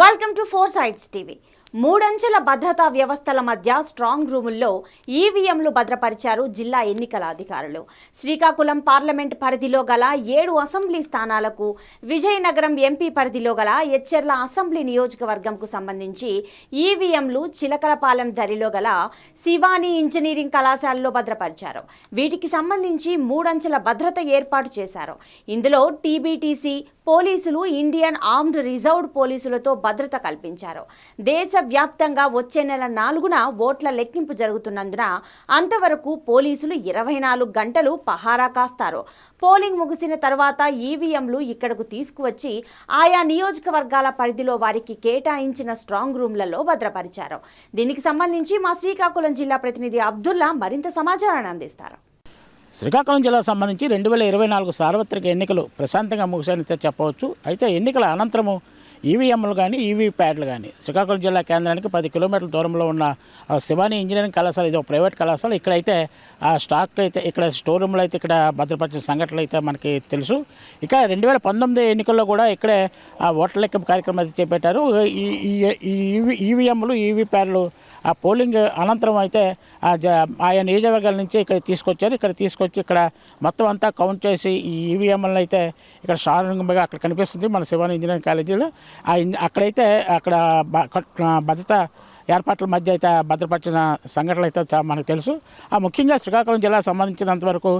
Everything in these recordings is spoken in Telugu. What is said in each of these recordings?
Welcome to Four Sides TV. మూడంచెల భద్రతా వ్యవస్థల మధ్య స్ట్రాంగ్ రూముల్లో ఈవీఎంలు భద్రపరిచారు జిల్లా ఎన్నికల అధికారులు. శ్రీకాకుళం పార్లమెంట్ పరిధిలో గల 7 అసెంబ్లీ స్థానాలకు, విజయనగరం ఎంపీ పరిధిలో గల ఎచ్చెర్ల అసెంబ్లీ నియోజకవర్గంకు సంబంధించి ఈవీఎంలు చిలకలపాలెం దరిలో గల శివాని ఇంజనీరింగ్ కళాశాలలో భద్రపరిచారు. వీటికి సంబంధించి మూడంచెల భద్రత ఏర్పాటు చేశారు. ఇందులో టీబీటీసీ పోలీసులు, ఇండియన్ ఆర్మ్డ్ రిజర్వ్డ్ పోలీసులతో భద్రత కల్పించారు. దేశవ్యాప్తంగా వచ్చే నెల 4న ఓట్ల లెక్కింపు జరుగుతున్నందున అంతవరకు పోలీసులు 24 గంటలు పహారా కాస్తారు. పోలింగ్ ముగిసిన తర్వాత ఈవీఎంలు ఇక్కడకు తీసుకువచ్చి ఆయా నియోజకవర్గాల పరిధిలో వారికి కేటాయించిన స్ట్రాంగ్ రూమ్లలో భద్రపరిచారు. దీనికి సంబంధించి మా శ్రీకాకుళం జిల్లా ప్రతినిధి అబ్దుల్లా మరింత సమాచారాన్ని అందిస్తారు. శ్రీకాకుళం జిల్లాకు సంబంధించి 2024 సార్వత్రిక ఎన్నికలు ప్రశాంతంగా ముగిసాయని చెప్పవచ్చు. అయితే ఎన్నికల అనంతరము ఈవీఎంలు కానీ ఈవీప్యాడ్లు కానీ శ్రీకాకుళం జిల్లా కేంద్రానికి 10 కిలోమీటర్ల దూరంలో ఉన్న శివాని ఇంజనీరింగ్ కళాశాల, ఇది ఒక ప్రైవేట్ కళాశాల. ఇక్కడైతే ఆ స్టాక్ అయితే ఇక్కడ స్టోర్ రూమ్లో అయితే ఇక్కడ భద్రపరిచిన సంఘటనలు అయితే మనకి తెలుసు. ఇక 2019 ఎన్నికల్లో కూడా ఇక్కడే ఆ ఓట్ల లెక్కింపు కార్యక్రమం అయితే చేపట్టారు. ఈ ఈవీఎంలు ఈవీప్యాడ్లు ఆ పోలింగ్ అనంతరం అయితే ఆయా నియోజకవర్గాల నుంచి ఇక్కడ తీసుకొచ్చారు. ఇక్కడ తీసుకొచ్చి ఇక్కడ మొత్తం అంతా కౌంట్ చేసి ఈ ఈవీఎంలను అయితే ఇక్కడ షార్మింగ్గా అక్కడ కనిపిస్తుంది మన శివాని ఇంజనీరింగ్ కాలేజీలో. అక్కడైతే అక్కడ భద్రత ఏర్పాట్ల మధ్య అయితే భద్రపరిచిన సంఘటనలు అయితే మనకు తెలుసు. ముఖ్యంగా శ్రీకాకుళం జిల్లా సంబంధించినంతవరకు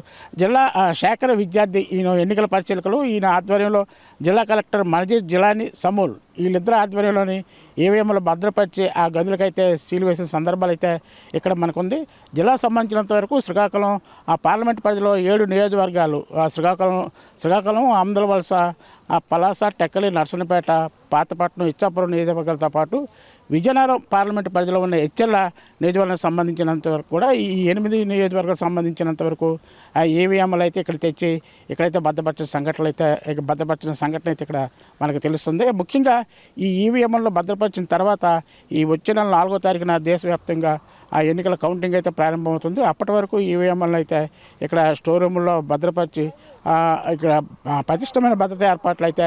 జిల్లా శేఖర విద్యార్థి ఈయన ఎన్నికల పరిశీలకులు, ఈయన ఆధ్వర్యంలో జిల్లా కలెక్టర్ మజీద్ జిలానీ సమూల్ వీళ్ళిద్దరు ఆధ్వర్యంలోని ఈవీఎంలు భద్రపరిచి ఆ గదులకైతే సీల్ వేసిన సందర్భాలు అయితే ఇక్కడ మనకుంది. జిల్లా సంబంధించినంత వరకు శ్రీకాకుళం ఆ పార్లమెంట్ పరిధిలో 7 నియోజకవర్గాలు, శ్రీకాకుళం ఆమ్దలవలస, పలాస, టెక్కలి, నర్సనపేట, పాతపట్నం, ఇచ్చాపురం నియోజకవర్గాలతో పాటు విజయనగరం పార్లమెంటు పరిధిలో ఉన్న ఎచ్చెర్ల నియోజకవర్గానికి సంబంధించినంత వరకు కూడా ఈ 8 నియోజకవర్గాలకు సంబంధించినంత వరకు ఆ ఈవీఎంలు అయితే ఇక్కడ తెచ్చి ఇక్కడైతే భద్రపరిచిన సంఘటన అయితే ఇక్కడ మనకు తెలుస్తుంది. ముఖ్యంగా ఈ ఈవీఎంలను భద్రపరిచిన తర్వాత ఈ వచ్చే నెల 4వ తారీఖున దేశవ్యాప్తంగా ఆ ఎన్నికల కౌంటింగ్ అయితే ప్రారంభమవుతుంది. అప్పటి వరకు ఈవీఎంలను అయితే ఇక్కడ స్టోర్ రూముల్లో భద్రపరిచి ఇక్కడ పటిష్టమైన భద్రతా ఏర్పాట్లు అయితే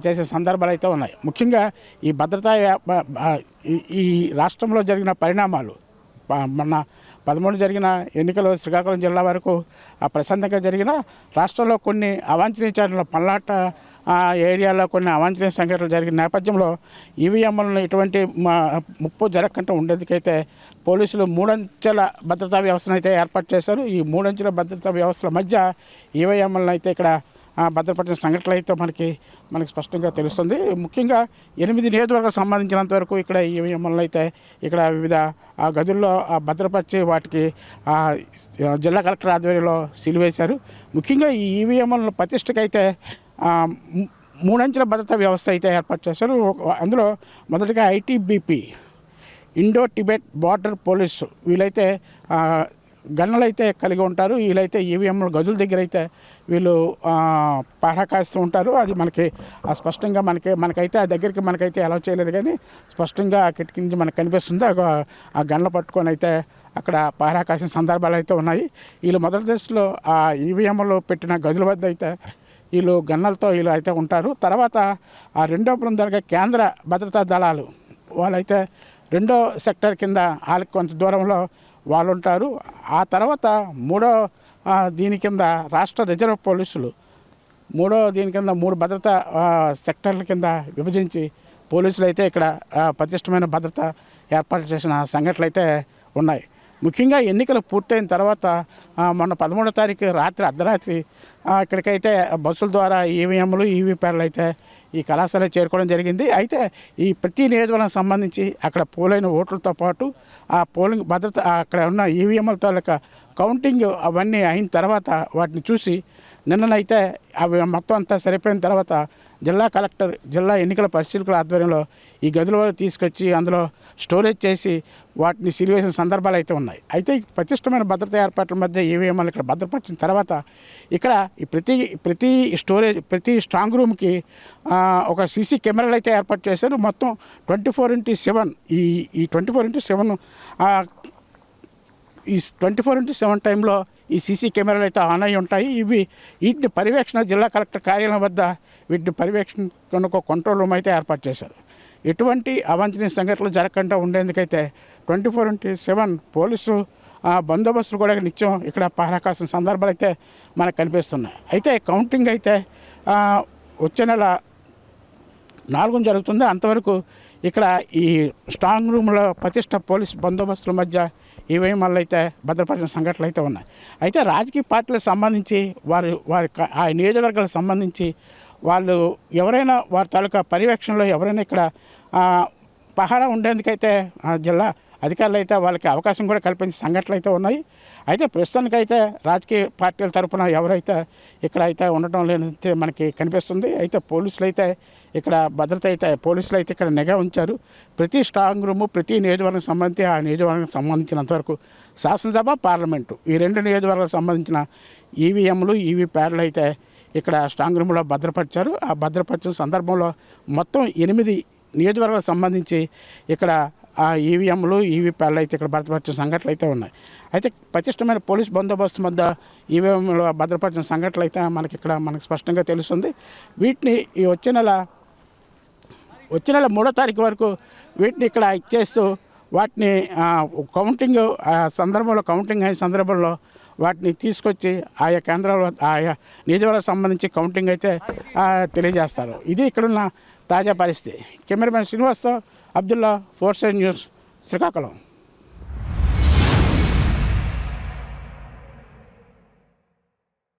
చేసే సందర్భాలు అయితే ఉన్నాయి. ముఖ్యంగా ఈ భద్రతా ఈ రాష్ట్రంలో జరిగిన పరిణామాలు, మొన్న 13 జరిగిన ఎన్నికలు శ్రీకాకుళం జిల్లా వరకు ప్రశాంతంగా జరిగిన రాష్ట్రంలో కొన్ని అవాంఛనీయ చర్యలు, పల్నాట ఏరియాలో కొన్ని అవాంఛనీయ సంఘటనలు జరిగిన నేపథ్యంలో ఈవీఎంలను ఎటువంటి ముప్పు జరగకుండా ఉండేందుకైతే పోలీసులు 3 అంచెల భద్రతా వ్యవస్థను అయితే ఏర్పాటు చేశారు. ఈ 3 అంచెల భద్రతా వ్యవస్థల మధ్య ఈవీఎంలను అయితే ఇక్కడ భద్రపరిచిన సంఘటనలు అయితే మనకి స్పష్టంగా తెలుస్తుంది. ముఖ్యంగా 8 నియోజకవర్గాలకు సంబంధించినంత వరకు ఇక్కడ ఈవీఎంలను అయితే ఇక్కడ వివిధ గదుల్లో భద్రపరిచి వాటికి జిల్లా కలెక్టర్ ఆధ్వర్యంలో సీల్ వేశారు. ముఖ్యంగా ఈ ఈవీఎంలను ప్రతిష్టకైతే 3 అంచెల భద్రతా వ్యవస్థ అయితే ఏర్పాటు చేశారు. అందులో మొదటిగా ITBP, Indo Tibet border police, వీళ్ళైతే గన్నులు అయితే కలిగి ఉంటారు. వీళ్ళైతే ఈవీఎంల గదుల దగ్గర అయితే వీళ్ళు పహరా కాస్తూ ఉంటారు. అది మనకి స్పష్టంగా మనకైతే ఆ దగ్గరికి మనకైతే అలౌ చేయలేదు, కానీ స్పష్టంగా ఆ కిటికీ నుంచి మనకు కనిపిస్తుంది. ఆ గన్నులు పట్టుకొని అయితే అక్కడ పహరా కాసిన సందర్భాలు అయితే ఉన్నాయి. వీళ్ళు మొదటి దశలో ఆ ఈవీఎంలు పెట్టిన గదుల వద్ద అయితే వీళ్ళు గన్నలతో వీళ్ళు అయితే ఉంటారు. తర్వాత ఆ 2వ బృందాలుగా కేంద్ర భద్రతా దళాలు వాళ్ళైతే 2వ సెక్టర్ కింద వాళ్ళకి కొంత దూరంలో వాళ్ళు ఉంటారు. ఆ తర్వాత 3వ దీని కింద రాష్ట్ర రిజర్వ్ పోలీసులు 3వ దీని కింద 3 భద్రతా సెక్టర్ల కింద విభజించి పోలీసులు అయితే ఇక్కడ పటిష్టమైన భద్రత ఏర్పాటు చేసిన సంఘటనలు అయితే ఉన్నాయి. ముఖ్యంగా ఎన్నికలు పూర్తయిన తర్వాత మొన్న 13వ తారీఖు రాత్రి అర్ధరాత్రి ఇక్కడికైతే బస్సుల ద్వారా ఈవీఎంలు ఈవీప్యాడ్లు అయితే ఈ కళాశాల చేరుకోవడం జరిగింది. అయితే ఈ ప్రతి నియోజకవర్గానికి సంబంధించి అక్కడ పోలైన ఓట్లతో పాటు ఆ పోలింగ్ భద్రత అక్కడ ఉన్న ఈవీఎంలతో కౌంటింగ్ అవన్నీ అయిన తర్వాత వాటిని చూసి నిన్ననైతే అవి మొత్తం అంతా సరిపోయిన తర్వాత జిల్లా కలెక్టర్, జిల్లా ఎన్నికల పరిశీలకుల ఆధ్వర్యంలో ఈ గదుల తీసుకొచ్చి అందులో స్టోరేజ్ చేసి వాటిని సీల్ వేసిన సందర్భాలు అయితే ఉన్నాయి. అయితే ప్రతిష్టమైన భద్రతా ఏర్పాట్ల మధ్య ఈవీఎంలు ఇక్కడ భద్రపరిచిన తర్వాత ఇక్కడ ఈ ప్రతి స్ట్రాంగ్ రూమ్కి ఒక సీసీ కెమెరాలు అయితే ఏర్పాటు చేశారు. మొత్తం 24x7 ఈ 24x7 ఈ 24x7 టైంలో ఈ సీసీ కెమెరాలు అయితే ఆన్ అయి ఉంటాయి. వీటిని పర్యవేక్షణ జిల్లా కలెక్టర్ కార్యాలయం వద్ద వీటిని పర్యవేక్షణ ఒక కంట్రోల్ రూమ్ అయితే ఏర్పాటు చేశారు. ఎటువంటి అవాంఛనీయ సంఘటనలు జరగకుండా ఉండేందుకైతే 24/7 పోలీసు బందోబస్తులు కూడా నిత్యం ఇక్కడ పహరా కాసిన సందర్భాలు అయితే మనకు కనిపిస్తున్నాయి. అయితే కౌంటింగ్ అయితే వచ్చే నెల 4న జరుగుతుంది. అంతవరకు ఇక్కడ ఈ స్ట్రాంగ్ రూమ్లో పటిష్ట పోలీస్ బందోబస్తుల మధ్య ఈవీఎంలు అయితే భద్రపరిచిన సంఘటనలు అయితే ఉన్నాయి. అయితే రాజకీయ పార్టీలకు సంబంధించి వారి ఆ నియోజకవర్గాలకు సంబంధించి వాళ్ళు ఎవరైనా వారి తాలూకా పర్యవేక్షణలో ఎవరైనా ఇక్కడ పహారా ఉండేందుకైతే జిల్లా అధికారులు అయితే వాళ్ళకి అవకాశం కూడా కల్పించే సంఘటనలు అయితే ఉన్నాయి. అయితే ప్రస్తుతానికైతే రాజకీయ పార్టీల తరఫున ఎవరైతే ఇక్కడ అయితే ఉండటం లేనైతే మనకి కనిపిస్తుంది. అయితే పోలీసులు అయితే ఇక్కడ భద్రత అయితే పోలీసులు అయితే ఇక్కడ నిఘా ఉంచారు. ప్రతి స్ట్రాంగ్ రూము ప్రతి నియోజకవర్గానికి సంబంధించి ఆ నియోజకవర్గానికి సంబంధించినంతవరకు శాసనసభ పార్లమెంటు ఈ 2 నియోజకవర్గాలకు సంబంధించిన ఈవీఎంలు ఈవీప్యాడ్లు అయితే ఇక్కడ స్ట్రాంగ్ రూమ్లో భద్రపరిచారు. ఆ భద్రపరిచిన సందర్భంలో మొత్తం 8 నియోజకవర్గాలకు సంబంధించి ఇక్కడ ఆ ఈవీఎంలు ఈవీప్యాడ్లు అయితే ఇక్కడ భద్రపరిచిన సంఘటనలు అయితే ఉన్నాయి. అయితే పటిష్టమైన పోలీస్ బందోబస్తు మధ్య ఈవీఎంలు భద్రపరిచిన సంఘటనలు అయితే మనకి స్పష్టంగా తెలుస్తుంది. వీటిని ఈ వచ్చే నెల 3వ తారీఖు వరకు వీటిని ఇక్కడ ఇచ్చేస్తూ వాటిని కౌంటింగ్ కౌంటింగ్ అయిన సందర్భంలో వాటిని తీసుకొచ్చి ఆయా కేంద్రాల ఆయా నియోజకవర్గాలకు సంబంధించి కౌంటింగ్ అయితే తెలియజేస్తారు. ఇది ఇక్కడున్న తాజా పరిస్థితి. కెమెరామెన్ శ్రీనివాస్తో అబ్దుల్లా, 4 Side న్యూస్, శ్రీకాకుళం.